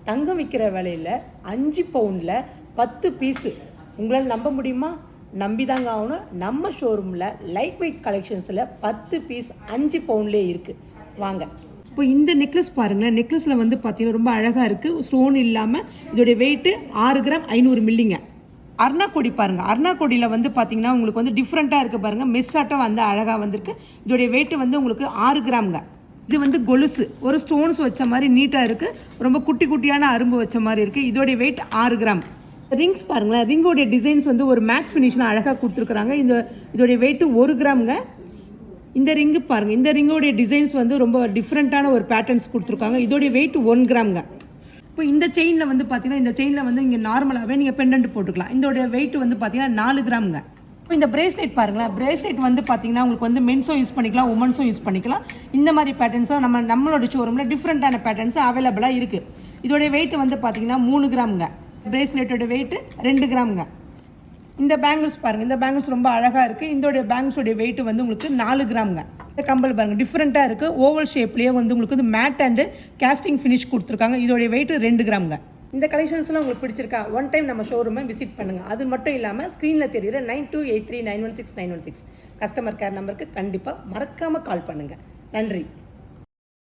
தங்கம் விற்கிற விலையில் 5 பவுனில் 10 பீஸு. உங்களால் நம்ப முடியுமா? நம்பி தாங்க ஆகணும். நம்ம ஷோரூமில் லைட் வெயிட் கலெக்ஷன்ஸில் 10 பீஸ் 5 பவுன்லேயே இருக்குது. வாங்க. இப்போ இந்த நெக்லஸ் பாருங்களேன். நெக்லஸில் வந்து பார்த்தீங்கன்னா ரொம்ப அழகாக இருக்குது. ஸ்டோன் இல்லாமல் இதோடைய வெயிட்டு 6 கிராம் 500 மில்லிங்க. அர்ணாக்கொடி பாருங்கள். அர்ணாக்கொடியில் வந்து பார்த்தீங்கன்னா உங்களுக்கு வந்து டிஃப்ரெண்ட்டாக இருக்குது பாருங்கள். மெஸ்ஸாட்டம் வந்து அழகாக வந்திருக்கு. இதோடைய வெயிட்டு வந்து உங்களுக்கு 6 கிராம்ங்க. இது வந்து கொலுசு, ஒரு ஸ்டோன்ஸ் வச்ச மாதிரி நீட்டாக இருக்குது. ரொம்ப குட்டி குட்டியான அரும்பு வச்ச மாதிரி இருக்குது. இதோடைய வெயிட் 6 கிராம். ரிங்ஸ் பாருங்களேன். ரிங்கோடைய டிசைன்ஸ் வந்து ஒரு மேட் ஃபினிஷில் அழகாக கொடுத்துருக்குறாங்க. இதோடைய வெயிட்டு 1 கிராம்ங்க. இந்த ரிங்கு பாருங்கள். இந்த ரிங்கோடைய டிசைன்ஸ் வந்து ரொம்ப டிஃப்ரெண்ட்டான ஒரு பேட்டர்ன்ஸ் கொடுத்துருக்காங்க. இதோடைய வெயிட் 1 கிராம்ங்க. இப்போ இந்த செயினில் வந்து பார்த்தீங்கன்னா இந்த செயினில் வந்து இங்கே நார்மலாகவே நீங்கள் பெண்டன்ட் போட்டுக்கலாம். இதோடைய வெயிட் வந்து பார்த்தீங்கன்னா 4 கிராம்ங்க. இப்போ இந்த பிரேஸ்லெட் பாருங்களேன். பிரேஸ்லெட் வந்து பார்த்தீங்கன்னா உங்களுக்கு வந்து மென்ஸும் யூஸ் பண்ணிக்கலாம், உமன்ஸும் யூஸ் பண்ணிக்கலாம். இந்த மாதிரி பேட்டர்ன்ஸும் நம்மளோட ஷோரூமில் டிஃப்ரெண்ட்டான பேட்டர்ன்ஸ் அவைலபிளாக இருக்குது. இதோடைய வெயிட் வந்து பார்த்தீங்கன்னா 3 கிராம்ங்க. பிரேஸ்லெட்டோட வெயிட் 2 கிராம்ங்க. இந்த பேங்கிள்ஸ் பாருங்கள். இந்த பேங்கிள்ஸ் ரொம்ப அழகாக இருக்குது. இதோடைய பேங்கிள்ஸோடைய வெயிட் வந்து உங்களுக்கு 4 கிராம்ங்க. இந்த கம்பல் பாருங்கள். டிஃப்ரெண்ட்டாக இருக்குது. ஓவல் ஷேப்லேயே வந்து உங்களுக்கு வந்து மேட் அண்டு கேஸ்டிங் ஃபினிஷ் கொடுத்துருக்காங்க. இதோடைய வெயிட் 2 கிராம்ங்க. இந்த கலெக்ஷன்ஸ்லாம் உங்களுக்கு பிடிச்சிருக்கா? ஒன் டைம் நம்ம ஷோரூமை விசிட் பண்ணுங்கள். அது மட்டும் இல்லாமல் ஸ்க்ரீனில் தெரியுற 9283916916 கஸ்டமர் கேர் நம்பருக்கு கண்டிப்பாக மறக்காமல் கால் பண்ணுங்கள். நன்றி.